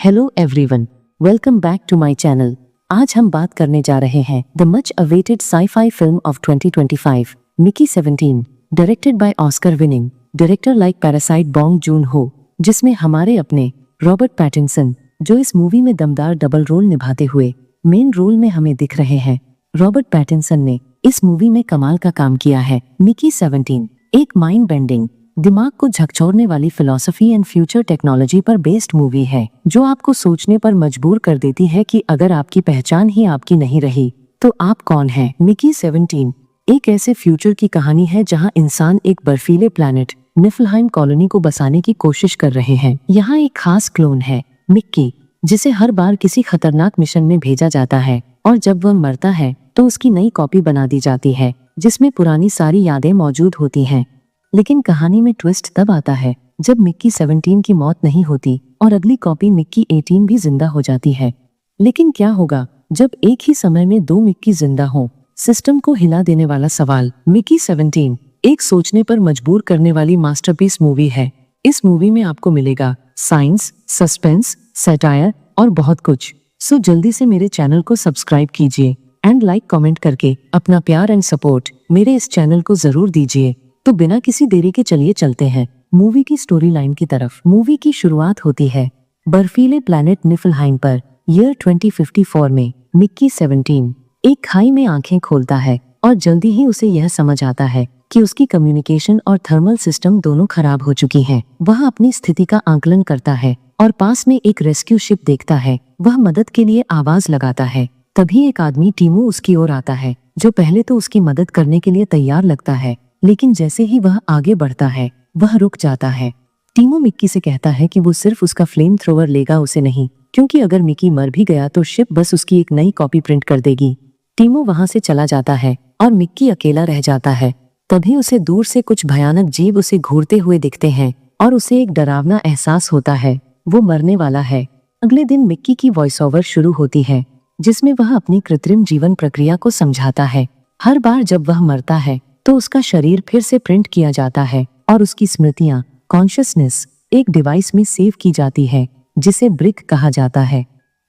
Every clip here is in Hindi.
Hello everyone, welcome back to my channel. आज हम बात करने जा रहे हैं the much awaited sci-fi film of 2025, Mickey 17, directed by Oscar winning director like Parasite Bong Joon-ho, जिसमें हमारे अपने रॉबर्ट पैटिंसन, जो इस मूवी में दमदार डबल रोल निभाते हुए मेन रोल में हमें दिख रहे हैं। रॉबर्ट पैटिंसन ने इस मूवी में कमाल का काम किया है। मिकी 17 एक माइंड बेंडिंग, दिमाग को झकझोरने वाली फिलॉसफी एंड फ्यूचर टेक्नोलॉजी पर बेस्ड मूवी है, जो आपको सोचने पर मजबूर कर देती है कि अगर आपकी पहचान ही आपकी नहीं रही तो आप कौन हैं। मिकी 17 एक ऐसे फ्यूचर की कहानी है जहां इंसान एक बर्फीले प्लैनेट निफलहाइम कॉलोनी को बसाने की कोशिश कर रहे हैं। यहाँ एक खास क्लोन है, मिक्की, जिसे हर बार किसी खतरनाक मिशन में भेजा जाता है और जब वह मरता है तो उसकी नई कॉपी बना दी जाती है जिसमें पुरानी सारी यादें मौजूद होती हैं। लेकिन कहानी में ट्विस्ट तब आता है जब मिक्की 17 की मौत नहीं होती और अगली कॉपी मिक्की 18 भी जिंदा हो जाती है। लेकिन क्या होगा जब एक ही समय में दो मिक्की जिंदा हों? सिस्टम को हिला देने वाला सवाल। मिकी 17 एक सोचने पर मजबूर करने वाली मास्टरपीस मूवी है। इस मूवी में आपको मिलेगा साइंस, सस्पेंस, सैटायर और बहुत कुछ। सो जल्दी से मेरे चैनल को सब्सक्राइब कीजिए एंड लाइक कमेंट करके अपना प्यार एंड सपोर्ट मेरे इस चैनल को जरूर दीजिए। तो बिना किसी देरी के चलिए चलते हैं मूवी की स्टोरी लाइन की तरफ। मूवी की शुरुआत होती है बर्फीले प्लैनेट निफलहाइम पर ईयर 2054 में। मिक्की 17 एक खाई में आंखें खोलता है और जल्दी ही उसे यह समझ आता है कि उसकी कम्युनिकेशन और थर्मल सिस्टम दोनों खराब हो चुकी हैं। वह अपनी स्थिति का आकलन करता है और पास में एक रेस्क्यू शिप देखता है। वह मदद के लिए आवाज लगाता है। तभी एक आदमी टीमू उसकी ओर आता है, जो पहले तो उसकी मदद करने के लिए तैयार लगता है, लेकिन जैसे ही वह आगे बढ़ता है वह रुक जाता है। टीमू मिक्की से कहता है कि वो सिर्फ उसका फ्लेम थ्रोवर लेगा, उसे नहीं, क्योंकि अगर मिक्की मर भी गया तो शिप बस उसकी एक नई कॉपी प्रिंट कर देगी। टीमू वहां से चला जाता है और मिक्की अकेला रह जाता है। तभी उसे दूर से कुछ भयानक जीव उसे घूरते हुए दिखते हैं और उसे एक डरावना एहसास होता है, वो मरने वाला है। अगले दिन मिक्की की वॉइस ओवर शुरू होती है जिसमें वह अपनी कृत्रिम जीवन प्रक्रिया को समझाता है। हर बार जब वह मरता है तो उसका शरीर फिर से प्रिंट किया जाता है और उसकी स्मृतियां, कॉन्शियसनेस, एक डिवाइस में सेव की जाती है जिसे ब्रिक कहा जाता है।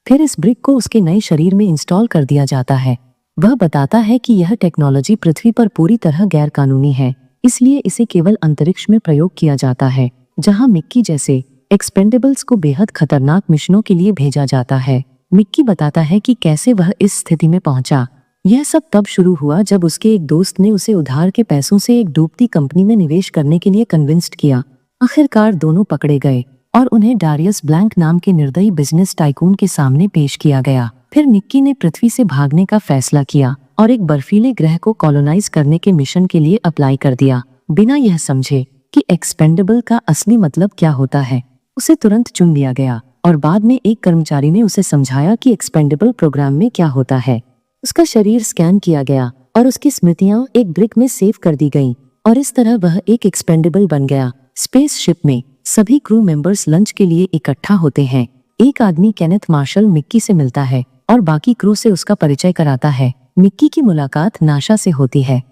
फिर इस ब्रिक को उसके नए शरीर में इंस्टॉल कर दिया जाता है। वह बताता है कि यह टेक्नोलॉजी पृथ्वी पर पूरी तरह गैर कानूनी है, इसलिए इसे केवल अंतरिक्ष में प्रयोग किया जाता है, जहां मिक्की जैसे एक्सपेंडेबल्स को बेहद खतरनाक मिशनों के लिए भेजा जाता है। मिक्की बताता है कि कैसे वह इस स्थिति में पहुंचा। यह सब तब शुरू हुआ जब उसके एक दोस्त ने उसे उधार के पैसों से एक डूबती कंपनी में निवेश करने के लिए कन्विंस्ड किया। आखिरकार दोनों पकड़े गए और उन्हें डारियस ब्लैंक नाम के निर्दयी बिजनेस टाइकून के सामने पेश किया गया। फिर मिक्की ने पृथ्वी से भागने का फैसला किया और एक बर्फीले ग्रह को कॉलोनाइज करने के मिशन के लिए अप्लाई कर दिया, बिना यह समझे कि एक्सपेंडेबल का असली मतलब क्या होता है। उसे तुरंत चुन लिया गया और बाद में एक कर्मचारी ने उसे समझाया कि एक्सपेंडेबल प्रोग्राम में क्या होता है। उसका शरीर स्कैन किया गया और उसकी स्मृतियां एक ब्रिक में सेव कर दी गईं और इस तरह वह एक एक्सपेंडेबल बन गया। स्पेसशिप में सभी क्रू मेंबर्स लंच के लिए इकट्ठा होते हैं। एक आदमी केनेथ मार्शल मिक्की से मिलता है और बाकी क्रू से उसका परिचय कराता है। मिक्की की मुलाकात नाशा से होती है।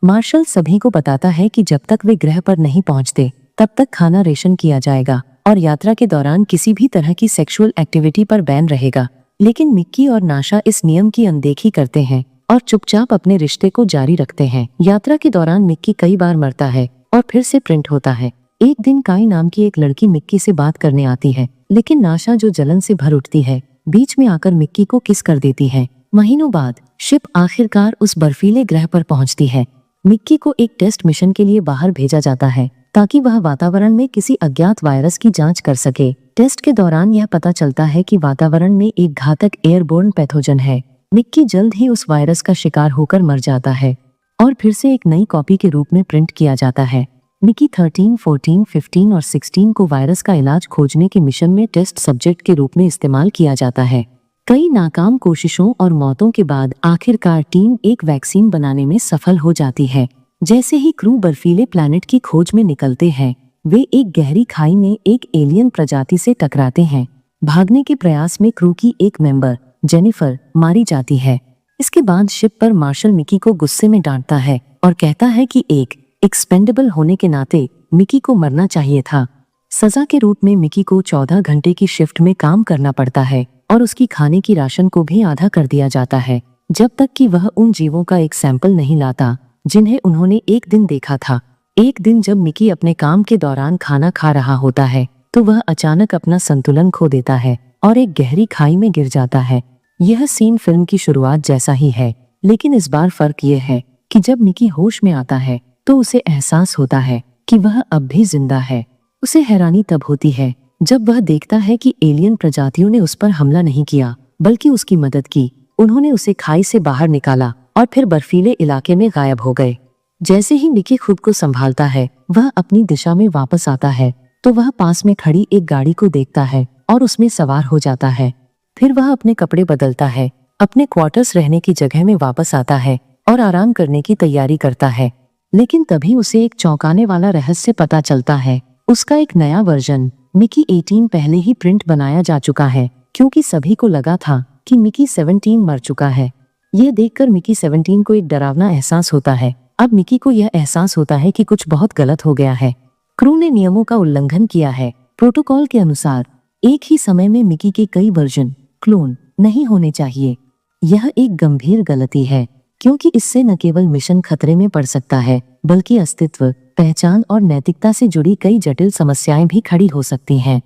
मार्शल सभी को बताता है कि जब तक वे ग्रह पर नहीं पहुंचते तब तक खाना रेशन किया जाएगा और यात्रा के दौरान किसी भी तरह की सेक्सुअल एक्टिविटी पर बैन रहेगा। लेकिन मिक्की और नाशा इस नियम की अनदेखी करते हैं और चुपचाप अपने रिश्ते को जारी रखते हैं। यात्रा के दौरान मिक्की कई बार मरता है और फिर से प्रिंट होता है। एक दिन काई नाम की एक लड़की मिक्की से बात करने आती है, लेकिन नाशा, जो जलन से भर उठती है, बीच में आकर मिक्की को किस कर देती है। महीनों बाद शिप आखिरकार उस बर्फीले ग्रह पर पहुंचती है। मिक्की को एक टेस्ट मिशन के लिए बाहर भेजा जाता है ताकि वह वातावरण में किसी अज्ञात वायरस की जांच कर सके। टेस्ट के दौरान यह पता चलता है कि वातावरण में एक घातक एयरबोर्न पैथोजन है। मिक्की जल्द ही उस वायरस का शिकार होकर मर जाता है और फिर से एक नई कॉपी के रूप में प्रिंट किया जाता है। मिक्की 13, 14, 15 और 16 को वायरस का इलाज खोजने के मिशन में टेस्ट सब्जेक्ट के रूप में इस्तेमाल किया जाता है। कई नाकाम कोशिशों और मौतों के बाद आखिरकार टीम एक वैक्सीन बनाने में सफल हो जाती है। जैसे ही क्रू बर्फीले प्लैनेट की खोज में निकलते हैं, वे एक गहरी खाई में एक एलियन प्रजाति से टकराते हैं। भागने के प्रयास में क्रू की एक मेंबर, जेनिफर, मारी जाती है। इसके बाद शिप पर मार्शल मिक्की को गुस्से में डांटता है और कहता है कि एक एक्सपेंडेबल होने के नाते मिक्की को मरना चाहिए था। सजा के रूप में मिकी को 14 घंटे की शिफ्ट में काम करना पड़ता है और उसकी खाने की राशन को भी आधा कर दिया जाता है, जब तक कि वह उन जीवों का एक सैंपल नहीं लाता जिन्हें उन्होंने एक दिन देखा था। एक दिन जब मिकी अपने काम के दौरान खाना खा रहा होता है तो वह अचानक अपना संतुलन खो देता है और एक गहरी खाई में गिर जाता है। यह सीन फिल्म की शुरुआत जैसा ही है, लेकिन इस बार फर्क यह है कि जब मिकी होश में आता है तो उसे एहसास होता है कि वह अब भी जिंदा है। उसे हैरानी तब होती है जब वह देखता है कि एलियन प्रजातियों ने उस पर हमला नहीं किया बल्कि उसकी मदद की। उन्होंने उसे खाई से बाहर निकाला और फिर बर्फीले इलाके में गायब हो गए। जैसे ही मिकी खुद को संभालता है, वह अपनी दिशा में वापस आता है तो वह पास में खड़ी एक गाड़ी को देखता है और उसमें सवार हो जाता है। फिर वह अपने कपड़े बदलता है, अपने क्वार्टर्स रहने की जगह में वापस आता है और आराम करने की तैयारी करता है। लेकिन तभी उसे एक चौंकाने वाला रहस्य पता चलता है। उसका एक नया वर्जन मिकी 18 पहले ही प्रिंट बनाया जा चुका है, क्योंकि सभी को लगा था कि मिकी 17 मर चुका है। यह देखकर मिकी 17 को एक डरावना एहसास होता है। अब मिकी को यह एहसास होता है कि कुछ बहुत गलत हो गया है। क्रू ने नियमों का उल्लंघन किया है। प्रोटोकॉल के अनुसार एक ही समय में मिकी के कई वर्जन क्लोन नहीं होने चाहिए। यह एक गंभीर गलती है, क्योंकि इससे न केवल मिशन खतरे में पड़ सकता है बल्कि अस्तित्व, पहचान और नैतिकता से जुड़ी कई जटिल समस्याएं भी खड़ी हो सकती हैं।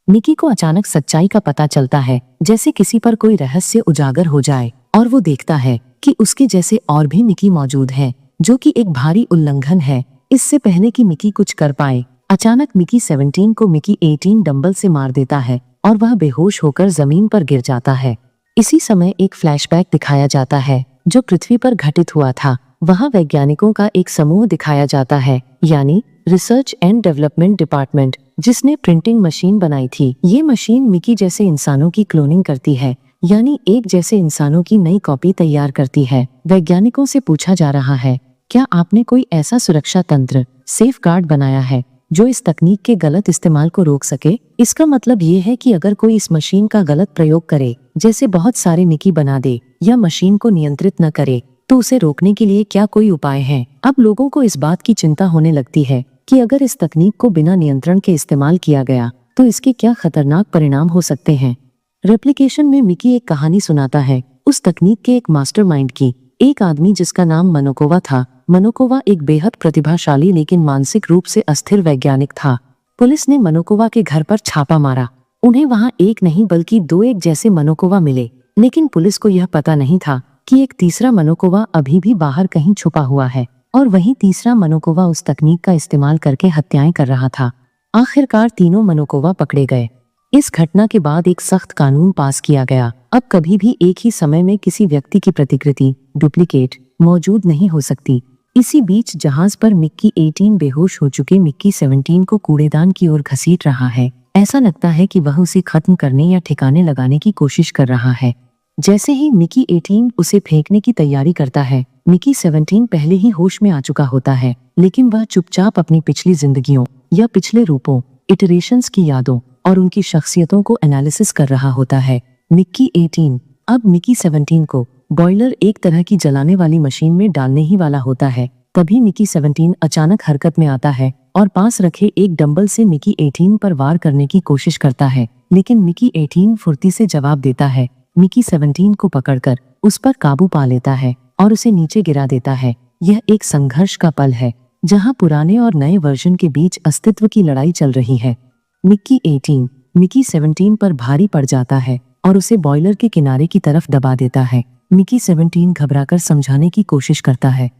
मिकी को अचानक सच्चाई का पता चलता है, जैसे किसी पर कोई रहस्य उजागर हो जाए और वो देखता है कि उसके जैसे और भी मिकी मौजूद हैं, जो कि एक भारी उल्लंघन है। इससे पहले कि मिकी कुछ कर पाए, अचानक मिकी 17 को मिकी 18 डंबल से मार देता है और वह बेहोश होकर जमीन पर गिर जाता है। इसी समय एक फ्लैशबैक दिखाया जाता है जो पृथ्वी पर घटित हुआ था। वहाँ वैज्ञानिकों का एक समूह दिखाया जाता है, यानी रिसर्च एंड डेवलपमेंट डिपार्टमेंट, जिसने प्रिंटिंग मशीन बनाई थी। ये मशीन मिकी जैसे इंसानों की क्लोनिंग करती है, यानी एक जैसे इंसानों की नई कॉपी तैयार करती है। वैज्ञानिकों से पूछा जा रहा है, क्या आपने कोई ऐसा सुरक्षा तंत्र, सेफ गार्ड बनाया है जो इस तकनीक के गलत इस्तेमाल को रोक सके? इसका मतलब ये है कि अगर कोई इस मशीन का गलत प्रयोग करे, जैसे बहुत सारे मिकी बना दे या मशीन को नियंत्रित न करे, तो उसे रोकने के लिए क्या कोई उपाय है? अब लोगों को इस बात की चिंता होने लगती है कि अगर इस तकनीक को बिना नियंत्रण के इस्तेमाल किया गया तो इसके क्या खतरनाक परिणाम हो सकते हैं। रेप्लिकेशन में मिकी एक कहानी सुनाता है उस तकनीक के एक मास्टरमाइंड की। एक आदमी जिसका नाम मनोकोवा था। मनोकोवा एक बेहद प्रतिभाशाली लेकिन मानसिक रूप से अस्थिर वैज्ञानिक था। पुलिस ने मनोकोवा के घर पर छापा मारा। उन्हें वहां एक नहीं बल्कि दो एक जैसे मनोकोवा मिले, लेकिन पुलिस को यह पता नहीं था कि एक तीसरा मनोकोवा अभी भी बाहर कहीं छुपा हुआ है और वही तीसरा मनोकोवा उस तकनीक का इस्तेमाल करके हत्याएं कर रहा था। आखिरकार तीनों मनोकोवा पकड़े गए। इस घटना के बाद एक सख्त कानून पास किया गया। अब कभी भी एक ही समय में किसी व्यक्ति की प्रतिकृति, डुप्लीकेट, मौजूद नहीं हो सकती। इसी बीच जहाज पर मिकी 18 बेहोश हो चुके मिकी 17 को कूड़ेदान की ओर घसीट रहा है। ऐसा लगता है कि वह उसे खत्म करने या ठिकाने लगाने की कोशिश कर रहा है। जैसे ही मिकी 18 उसे फेंकने की तैयारी करता है, मिकी 17 पहले ही होश में आ चुका होता है, लेकिन वह चुपचाप अपनी पिछली जिंदगियों या पिछले रूपों, इटरेशंस की यादों और उनकी शख्सियतों को एनालिसिस कर रहा होता है। मिकी 18 अब मिकी 17 को बॉयलर, एक तरह की जलाने वाली मशीन में डालने ही वाला होता है। तभी मिकी 17 अचानक हरकत में आता है और पास रखे एक डंबल से मिकी 18 पर वार करने की कोशिश करता है, लेकिन मिकी 18 फुर्ती से जवाब देता है। मिकी 17 को पकड़कर उस पर काबू पा लेता है और उसे नीचे गिरा देता है। यह एक संघर्ष का पल है जहां पुराने और नए वर्जन के बीच अस्तित्व की लड़ाई चल रही है। मिकी 18 मिकी 17 पर भारी पड़ जाता है और उसे बॉयलर के किनारे की तरफ दबा देता है। मिकी 17 घबराकर समझाने की कोशिश करता है,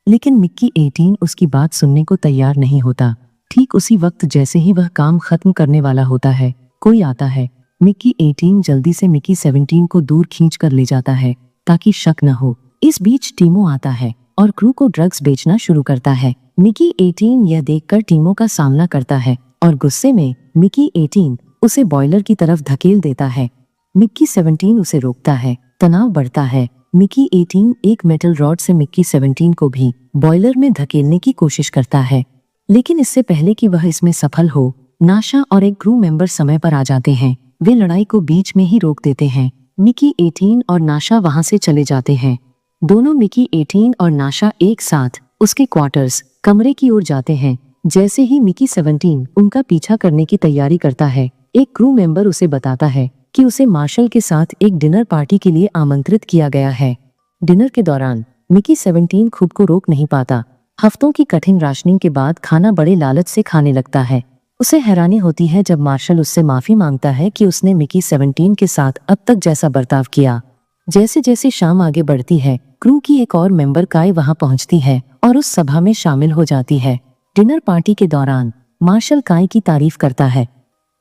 लेकिन मिकी 18 उसकी बात सुनने को तैयार नहीं होता। ठीक उसी वक्त जैसे ही वह काम खत्म करने वाला होता है, कोई आता है। मिकी 18 जल्दी से मिकी 17 को दूर खींच कर ले जाता है ताकि शक न हो। इस बीच टीमो आता है और क्रू को ड्रग्स बेचना शुरू करता है। मिकी 18 यह देखकर टीमो का सामना करता है और गुस्से में मिकी 18 उसे बॉयलर की तरफ धकेल देता है। मिकी 17 उसे रोकता है। तनाव बढ़ता है। मिकी 18 एक मेटल रॉड से मिकी 17 को भी बॉयलर में धकेलने की कोशिश करता है, लेकिन इससे पहले कि वह इसमें सफल हो, नाशा और एक क्रू मेंबर समय पर आ जाते हैं। वे लड़ाई को बीच में ही रोक देते हैं। मिकी 18 और नाशा वहां से चले जाते हैं। दोनों मिकी 18 और नाशा एक साथ उसके क्वार्टर्स, कमरे की ओर जाते हैं, जैसे ही मिकी 17 उनका पीछा करने की तैयारी करता है, एक क्रू मेंबर उसे बताता है कि उसे मार्शल के साथ एक डिनर पार्टी के लिए आमंत्रित किया गया है। डिनर के दौरान मिकी 17 खुद को रोक नहीं पाता। हफ्तों की कठिन राशनिंग के बाद खाना बड़े लालच से खाने लगता है। उसे हैरानी होती है जब मार्शल उससे माफी मांगता है कि उसने मिकी 17 के साथ अब तक जैसा बर्ताव किया। जैसे जैसे शाम आगे बढ़ती है, क्रू की एक और मेंबर काई वहां पहुंचती है और उस सभा में शामिल हो जाती है। डिनर पार्टी के दौरान मार्शल काई की तारीफ करता है।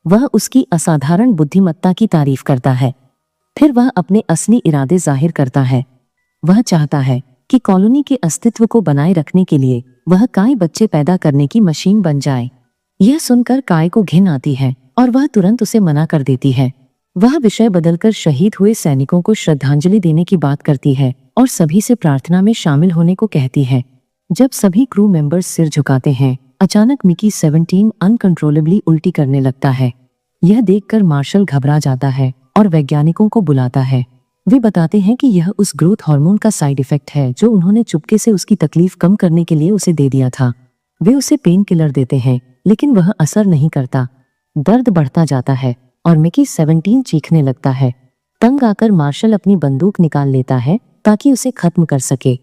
वह उसकी असाधारण बुद्धिमत्ता की तारीफ करता है। फिर वह अपने असली इरादे जाहिर करता है। वह चाहता है कि कॉलोनी के अस्तित्व को बनाए रखने के लिए वह काई बच्चे पैदा करने की मशीन बन जाए। यह सुनकर काई को घिन आती है और वह तुरंत उसे मना कर देती है। वह विषय बदलकर शहीद हुए सैनिकों को श्रद्धांजलि देने की बात करती है और सभी से प्रार्थना में शामिल होने को कहती है। जब सभी क्रू मेंबर्स सिर झुकाते हैं, अचानक मिकी 17 अनकंट्रोलेबली उल्टी करने लगता है। यह देखकर मार्शल घबरा जाता है और वैज्ञानिकों को बुलाता है। वे बताते हैं कि यह उस ग्रोथ हार्मोन का साइड इफेक्ट है जो उन्होंने चुपके से उसकी तकलीफ कम करने के लिए उसे दे दिया था। वे उसे पेन किलर देते हैं, लेकिन वह असर नहीं करता। दर्द बढ़ता जाता है और मिकी 17 चीखने लगता है। तंग आकर मार्शल अपनी बंदूक निकाल लेता है ताकि उसे खत्म कर सके,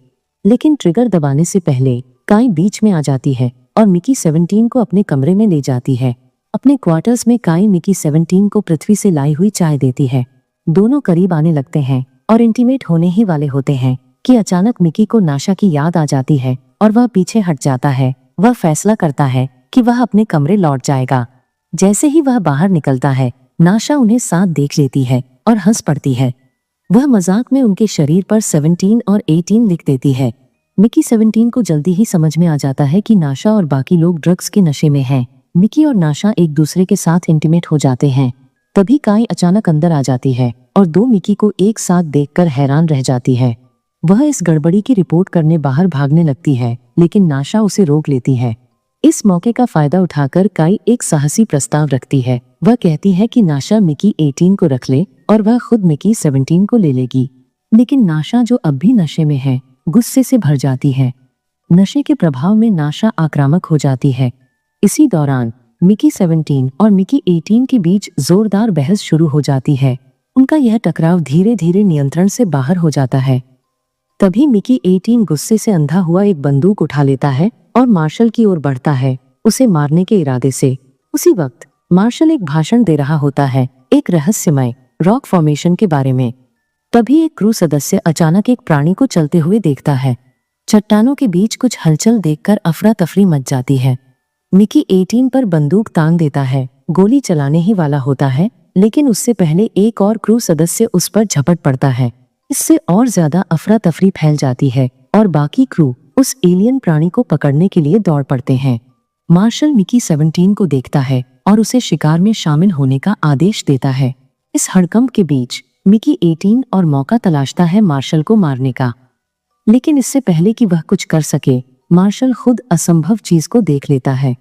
लेकिन ट्रिगर दबाने से पहले काई बीच में आ जाती है और मिकी 17 को अपने कमरे में ले जाती है। अपने क्वार्टर्स में काई मिकी 17 को पृथ्वी से लाई हुई चाय देती है। दोनों करीब आने लगते हैं और इंटीमेट होने ही वाले होते हैं कि अचानक मिकी को नाशा की याद आ जाती है और वह पीछे हट जाता है। वह फैसला करता है कि वह अपने कमरे लौट जाएगा। जैसे ही वह बाहर निकलता है, नाशा उन्हें साथ देख लेती है और हंस पड़ती है। वह मजाक में उनके शरीर पर 17 और 18 लिख देती है। मिकी 17 को जल्दी ही समझ में आ जाता है कि नाशा और बाकी लोग ड्रग्स के नशे में हैं। मिकी और नाशा एक दूसरे के साथ इंटीमेट हो जाते हैं। तभी काई अचानक अंदर आ जाती है और दो मिकी को एक साथ देखकर हैरान रह जाती है। वह इस गड़बड़ी की रिपोर्ट करने बाहर भागने लगती है, लेकिन नाशा उसे रोक लेती है। इस मौके का फायदा उठाकर काई एक साहसी प्रस्ताव रखती है। वह कहती है कि नाशा मिकी 18 को रख ले और वह खुद मिकी 17 को ले लेगी। लेकिन नाशा, जो अब भी नशे में है, गुस्से से भर जाती है। नशे के प्रभाव में नाशा आक्रामक हो जाती है। इसी दौरान मिकी 17 और मिकी 18 के बीच जोरदार बहस शुरू हो जाती है। उनका यह टकराव धीरे धीरे नियंत्रण से बाहर हो जाता है। तभी मिकी 18 गुस्से से अंधा हुआ एक बंदूक उठा लेता है और मार्शल की ओर बढ़ता है, उसे मारने के इरादे से। उसी वक्त मार्शल एक भाषण दे रहा होता है, एक रहस्यमय रॉक फॉर्मेशन के बारे में। तभी एक क्रू सदस्य अचानक एक प्राणी को चलते हुए देखता है। चट्टानों के बीच कुछ हलचल देखकर अफरा तफरी मच जाती है। मिकी 18 पर बंदूक तान देता है, गोली चलाने ही वाला होता है, लेकिन उससे पहले एक और क्रू सदस्य उस पर झपट पड़ता है। इससे और ज्यादा अफरा तफरी फैल जाती है और बाकी क्रू उस एलियन प्राणी को पकड़ने के लिए दौड़ पड़ते हैं। मार्शल मिकी 17 को देखता है और उसे शिकार में शामिल होने का आदेश देता है। इस हड़कंप के बीच मिकी 18 और मौका तलाशता है मार्शल को मारने का, लेकिन इससे पहले कि वह कुछ कर सके, मार्शल खुद असंभव चीज को देख लेता है।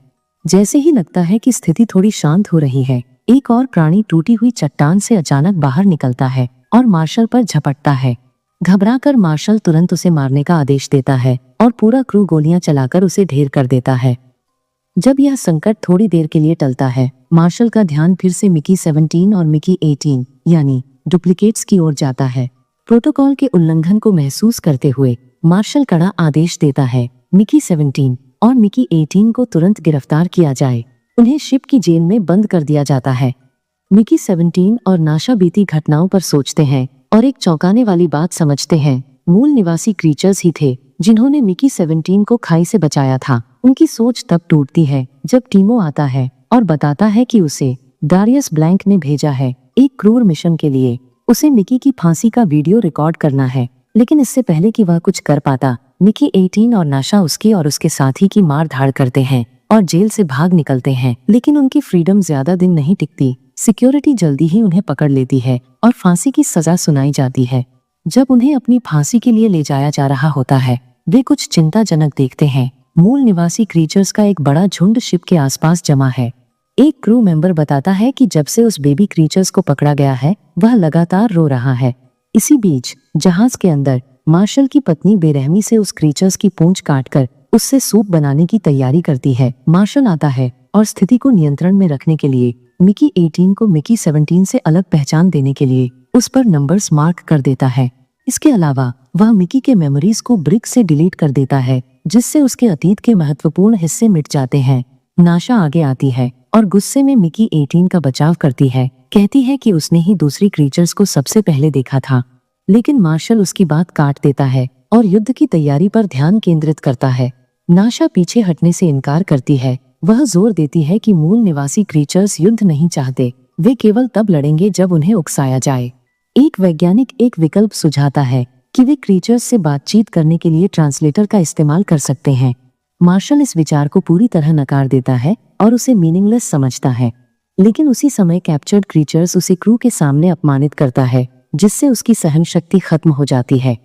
जैसे ही लगता है कि स्थिति थोड़ी शांत हो रही है, एक और प्राणी टूटी हुई चट्टान से अचानक बाहर निकलता है और मार्शल पर झपटता है। घबराकर मार्शल तुरंत उसे मारने का आदेश देता है और पूरा क्रू गोलियां चलाकर उसे ढेर कर देता है। जब यह संकट थोड़ी देर के लिए टलता है, मार्शल का ध्यान फिर से मिकी 17 और मिकी 18 यानी डुप्लीकेट्स की ओर जाता है। प्रोटोकॉल के उल्लंघन को महसूस करते हुए मार्शल कड़ा आदेश देता है, मिकी 17 और मिकी 18 को तुरंत गिरफ्तार किया जाए। उन्हें शिप की जेल में बंद कर दिया जाता है। मिकी 17 और नाशा बीती घटनाओं पर सोचते हैं और एक चौंकाने वाली बात समझते हैं। मूल निवासी क्रीचर्स ही थे जिन्होंने मिकी 17 को खाई से बचाया था। उनकी सोच तब टूटती है जब टीमो आता है और बताता है कि उसे डारियस ब्लैंक ने भेजा है एक क्रूर मिशन के लिए। उसे मिकी की फांसी का वीडियो रिकॉर्ड करना है, लेकिन इससे पहले कि वह कुछ कर पाता, मिकी 18 और नाशा उसकी और उसके साथी की मार धाड़ करते हैं और जेल से भाग निकलते हैं। लेकिन उनकी फ्रीडम ज्यादा दिन नहीं टिकती। सिक्योरिटी जल्दी ही उन्हें पकड़ लेती है और फांसी की सजा सुनाई जाती है। जब उन्हें अपनी फांसी के लिए ले जाया जा रहा होता है, वे कुछ चिंताजनक देखते हैं। मूल निवासी क्रीचर्स का एक बड़ा झुंड शिप के आसपास जमा है। एक क्रू मेंबर बताता है कि जब से उस बेबी क्रीचर्स को पकड़ा गया है, वह लगातार रो रहा है। इसी बीच जहाज के अंदर मार्शल की पत्नी बेरहमी से उस क्रीचर्स की पूंछ काटकर उससे सूप बनाने की तैयारी करती है। मार्शल आता है और स्थिति को नियंत्रण में रखने के लिए मिकी 18 को मिकी 17 से अलग पहचान देने के लिए उस पर नंबर्स मार्क कर देता है। इसके अलावा वह मिकी के मेमोरीज को ब्रिक से डिलीट कर देता है, जिससे उसके अतीत के महत्वपूर्ण हिस्से मिट जाते हैं। नाशा आगे आती है और गुस्से में मिकी 18 का बचाव करती है। कहती है कि उसने ही दूसरी क्रीचर्स को सबसे पहले देखा था, लेकिन मार्शल उसकी बात काट देता है और युद्ध की तैयारी पर ध्यान केंद्रित करता है। नाशा पीछे हटने से इनकार करती है। वह जोर देती है कि मूल निवासी क्रीचर्स युद्ध नहीं चाहते, वे केवल तब लड़ेंगे जब उन्हें उकसाया जाए। एक वैज्ञानिक एक विकल्प सुझाता है कि वे क्रीचर्स से बातचीत करने के लिए ट्रांसलेटर का इस्तेमाल कर सकते हैं। मार्शल इस विचार को पूरी तरह नकार देता है और उसे मीनिंगलेस समझता है, लेकिन उसी समय कैप्चर्ड क्रीचर्स उसे क्रू के सामने अपमानित करता है, जिससे उसकी सहन शक्ति खत्म हो जाती है।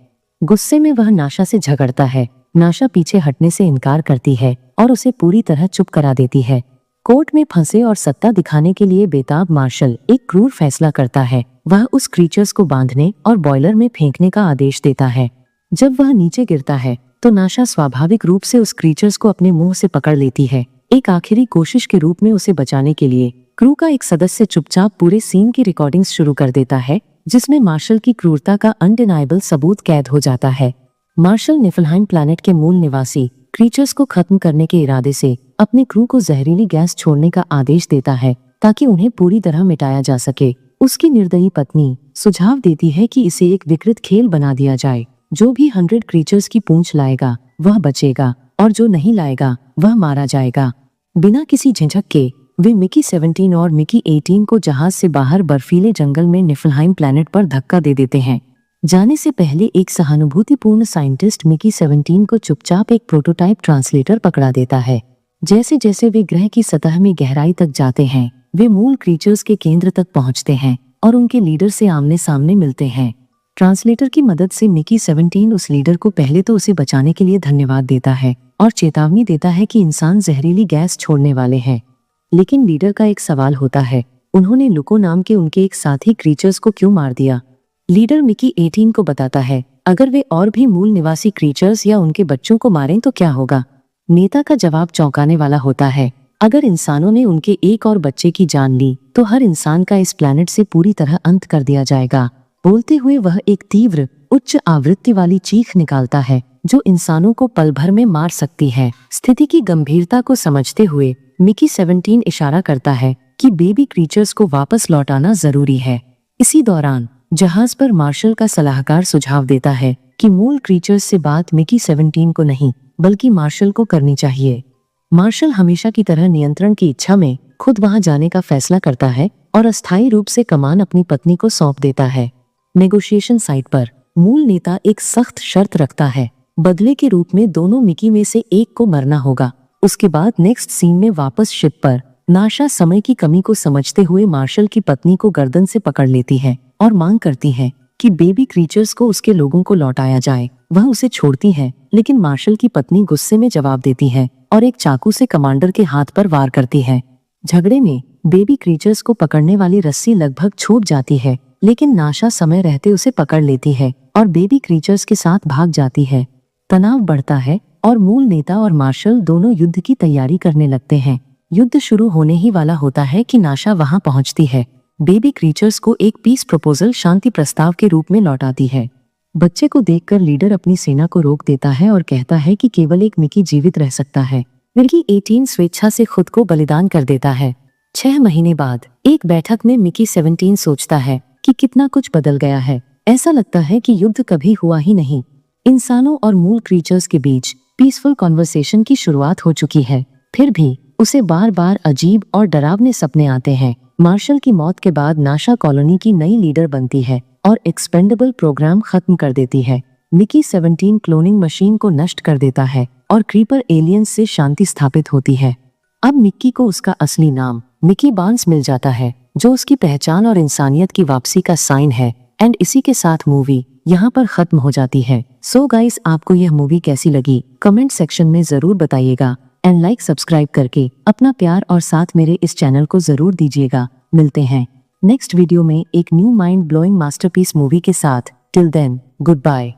गुस्से में वह नाशा से झगड़ता है। नाशा पीछे हटने से इनकार करती है और उसे पूरी तरह चुप करा देती है। कोर्ट में फंसे और सत्ता दिखाने के लिए बेताब मार्शल एक क्रूर फैसला करता है। वह उस क्रीचर्स को बांधने और बॉयलर में फेंकने का आदेश देता है। जब वह नीचे गिरता है तो नाशा स्वाभाविक रूप से उस क्रीचर्स को अपने मुंह से पकड़ लेती है। एक आखिरी कोशिश के रूप में उसे बचाने के लिए क्रू का एक सदस्य चुपचाप पूरे सीन की रिकॉर्डिंग्स शुरू कर देता है, जिसमें मार्शल की क्रूरता का अनडिनाइबल सबूत कैद हो जाता है। मार्शल निफलहाइम प्लैनेट के मूल निवासी क्रीचर्स को खत्म करने के इरादे से अपने क्रू को जहरीली गैस छोड़ने का आदेश देता है ताकि उन्हें पूरी तरह मिटाया जा सके। उसकी निर्दयी पत्नी सुझाव देती है कि इसे एक विकृत खेल बना दिया जाए। जो भी 100 क्रीचर्स की पूंछ लाएगा वह बचेगा और जो नहीं लाएगा वह मारा जाएगा। बिना किसी झिझक के वे मिकी 17 और मिकी 18 को जहाज से बाहर बर्फीले जंगल में निफलहाइम प्लैनेट पर धक्का दे देते हैं। जाने से पहले एक सहानुभूतिपूर्ण साइंटिस्ट मिकी 17 को चुपचाप एक प्रोटोटाइप ट्रांसलेटर पकड़ा देता है। जैसे जैसे वे ग्रह की सतह में गहराई तक जाते हैं, वे मूल क्रीचर्स के केंद्र तक पहुंचते हैं और उनके लीडर से आमने सामने मिलते हैं। ट्रांसलेटर की मदद से मिकी 17 उस लीडर को पहले तो उसे बचाने के लिए धन्यवाद देता है और चेतावनी देता है कि इंसान जहरीली गैस छोड़ने वाले हैं। लेकिन लीडर का एक सवाल होता है, उन्होंने लुको नाम के उनके एक साथी क्रीचर्स को क्यों मार दिया? लीडर मिकी 18 को बताता है, अगर वे और भी मूल निवासी क्रीचर्स या उनके बच्चों को मारें तो क्या होगा? नेता का जवाब चौंकाने वाला होता है, अगर इंसानों ने उनके एक और बच्चे की जान ली तो हर इंसान का इस प्लैनेट से पूरी तरह अंत कर दिया जाएगा। बोलते हुए वह एक तीव्र उच्च आवृत्ति वाली चीख निकालता है जो इंसानों को पल भर में मार सकती है। स्थिति की गंभीरता को समझते हुए मिकी 17 इशारा करता है कि बेबी क्रीचर्स को वापस लौटाना जरूरी है। इसी दौरान जहाज पर मार्शल का सलाहकार सुझाव देता है कि मूल क्रीचर्स से बात मिकी 17 को नहीं बल्कि मार्शल को करनी चाहिए। मार्शल हमेशा की तरह नियंत्रण की इच्छा में खुद वहां जाने का फैसला करता है और अस्थायी रूप से कमान अपनी पत्नी को सौंप देता है। नेगोशिएशन साइट पर मूल नेता एक सख्त शर्त रखता है, बदले के रूप में दोनों मिकी में से एक को मरना होगा। उसके बाद नेक्स्ट सीन में वापस शिप पर नाशा समय की कमी को समझते हुए मार्शल की पत्नी को गर्दन से पकड़ लेती है और मांग करती है कि बेबी क्रीचर्स को उसके लोगों को लौटाया जाए। वह उसे छोड़ती है, लेकिन मार्शल की पत्नी गुस्से में जवाब देती है और एक चाकू से कमांडर के हाथ पर वार करती है। झगड़े में बेबी क्रीचर्स को पकड़ने वाली रस्सी लगभग छूट जाती है, लेकिन नाशा समय रहते उसे पकड़ लेती है और बेबी क्रीचर्स के साथ भाग जाती है। तनाव बढ़ता है और मूल नेता और मार्शल दोनों युद्ध की तैयारी करने लगते हैं। युद्ध शुरू होने ही वाला होता है कि नाशा वहां पहुंचती है। बेबी क्रीचर्स को एक पीस प्रपोजल शांति प्रस्ताव के रूप में लौटाती है। बच्चे को देखकर लीडर अपनी सेना को रोक देता है और कहता है कि केवल एक मिकी जीवित रह सकता है। मिकी 18 स्वेच्छा से खुद को बलिदान कर देता है। 6 महीने बाद एक बैठक में मिकी 17 सोचता है कि कितना कुछ बदल गया है। ऐसा लगता है कि युद्ध कभी हुआ ही नहीं। इंसानों और मूल क्रीचर्स के बीच पीसफुल कॉन्वर्सेशन की शुरुआत हो चुकी है। फिर भी उसे बार बार अजीब और डरावने सपने आते हैं। मार्शल की मौत के बाद नाशा कॉलोनी की नई लीडर बनती है और एक्सपेंडेबल प्रोग्राम खत्म कर देती है। मिकी 17 क्लोनिंग मशीन को नष्ट कर देता है और क्रीपर एलियंस से शांति स्थापित होती है। अब मिक्की को उसका असली नाम मिकी बार्न्स मिल जाता है, जो उसकी पहचान और इंसानियत की वापसी का साइन है। एंड इसी के साथ मूवी यहाँ पर खत्म हो जाती है। सो गाइस, आपको यह मूवी कैसी लगी कमेंट सेक्शन में जरूर बताइएगा एंड लाइक सब्सक्राइब करके अपना प्यार और साथ मेरे इस चैनल को जरूर दीजिएगा। मिलते हैं नेक्स्ट वीडियो में एक new mind blowing masterpiece movie के साथ। Till then, good bye.